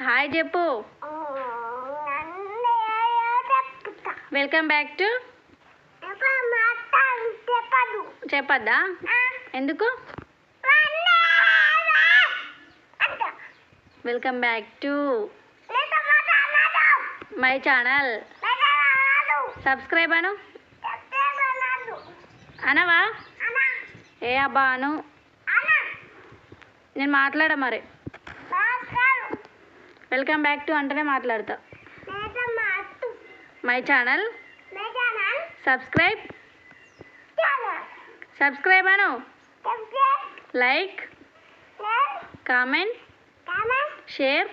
Hi చెప్పు. Welcome back to చెప్పద్దా? ఎందుకు? Welcome back to my channel. Subscribe అను. అనవా? ఏ అబ్బా అను. నేను మాట్లాడా మరి. వెల్కమ్ బ్యాక్ టు అంటేనే మాట్లాడతా. My channel subscribe Anu. Like, comment, share.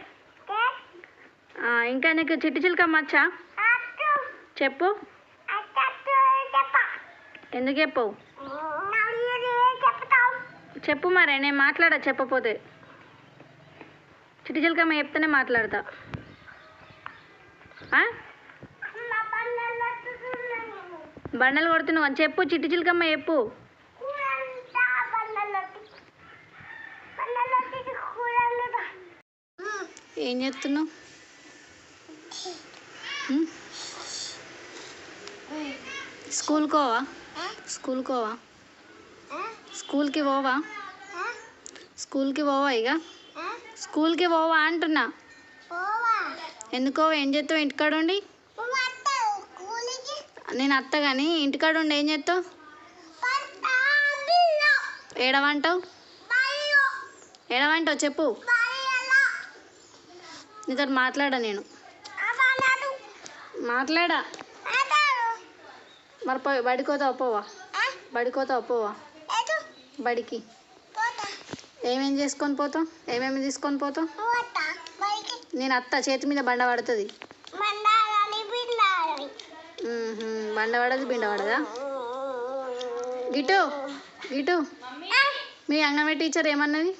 ఇంకా నీకు చిట్టి చిలుకమ్మ వచ్చా? చెప్పు. ఎందుకు చెప్పు? చెప్పు మరి, నేను మాట్లాడా చెప్పపోతే. చిట్టి చిలుకమ్మ చెప్తేనే మాట్లాడతా. బండలు కొడుతున్నావు అని చెప్పు. చిట్టి చిలుకమ్మ చెప్పు. ఏం చేస్తున్నావు? స్కూల్కి పోవా? స్కూల్కి పోవా ఇక? స్కూల్కి పోవా అంటున్నా. ఎందుకో? ఏం చేస్తావు ఇంటికాడ ఉండి? నేను అత్త కానీ ఇంటికాడ ఉండి ఏం చేస్తావు? ఏడవంటావు చెప్పు. నీతో మాట్లాడా నేను. మాట్లాడా మరి. బడికోతావు పోవా? బడికి ఏమేమి చేసుకొని పోతావు? ఏమేమి తీసుకొని పోతావు? నేను అత్త చేతి మీద బండ పడుతుంది. బండ పడదు బిండ పడదా? గిటు మీ అంగన్వాడీ టీచర్ ఏమన్నది?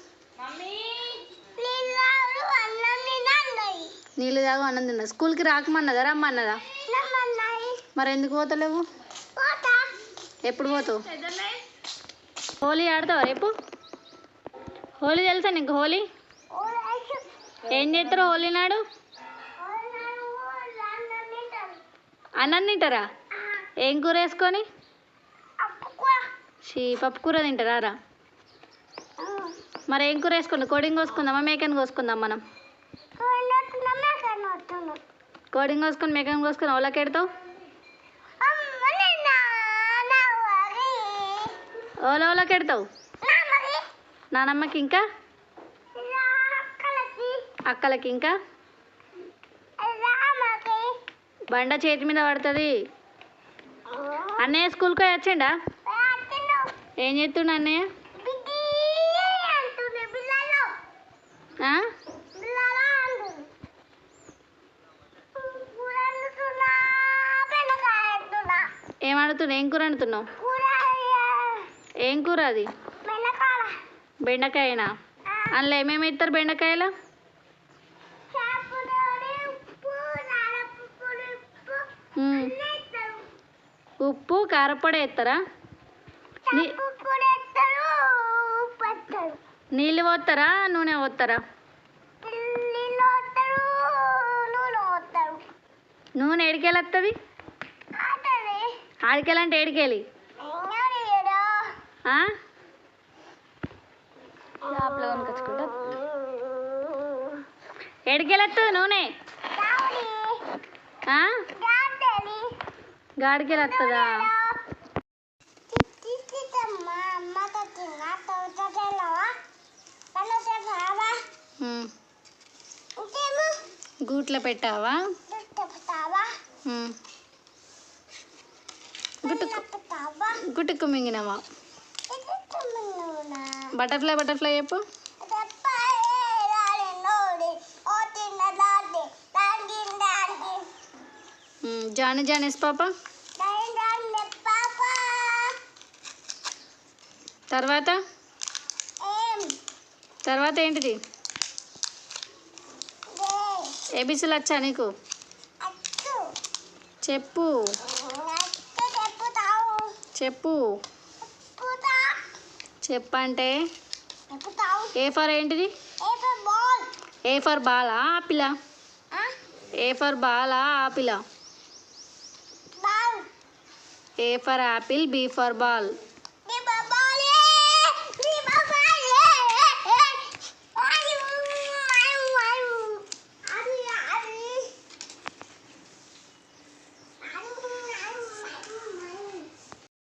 నీళ్ళు తాగు అన్నం తిన్నా. స్కూల్కి రాకమన్నదా రమ్మన్నదా? మరి ఎందుకు పోతలేవు? ఎప్పుడు పోతావు? హోలీ ఆడతావా రేపు? హోలీ తెలుసా నీకు? హోలీ ఏం చేస్తారు హోలీ నాడు? అన్నం తింటారా? ఏం కూర వేసుకొని? పప్పు కూర తింటారా? మరి ఏం కూర వేసుకుందాం? కోడిని కోసుకుందామా మేకని కోసుకుందాం? మనం కోడిని కోసుకొని మేకని కోసుకొని ఓళ్ళకి ఎడతావు? ఓలోకి ఎడతావు? నానమ్మకి ఇంకా అక్కలకి ఇంకా బండ చేతి మీద పడుతుంది. అన్నయ్య స్కూల్కి వచ్చిండా? ఏం చేస్తుండ అన్నయ్య? ఏం ఆడుతున్నావు? ఏం కూర వండుతున్నావు? ఏం కూర అది? బెండకాయనా? అందులో ఏమేమి ఇస్తారు బెండకాయలో? ఉప్పు కారపొడి వేస్తారా? నీళ్ళు పోస్తారా నూనె పోస్తారా? నూనె ఏడికెళ్ళి వస్తుంది? ఆడికెళ్ళంటే ఏడికెళ్ళి? షాప్లో కొనుకొచ్చుకుంటా. ఏడికెళ్ళి వస్తుంది నూనె? గాడికెళ్ళి వస్తుందా? గూట్లో పెట్టావా? గుట్టుకు మింగినావా? బటర్ఫ్లై చెప్పు. జానీస్ పాప. తర్వాత ఏంటిది? ఏబిసిలు వచ్చా నీకు? చెప్పు. చెప్పంటే ఏ ఫర్ ఏంటిది? ఏ ఫర్ బాలా ఆపిలా? ఏ ఫర్ బాలా ఆపిలా? A for apple, B for ball.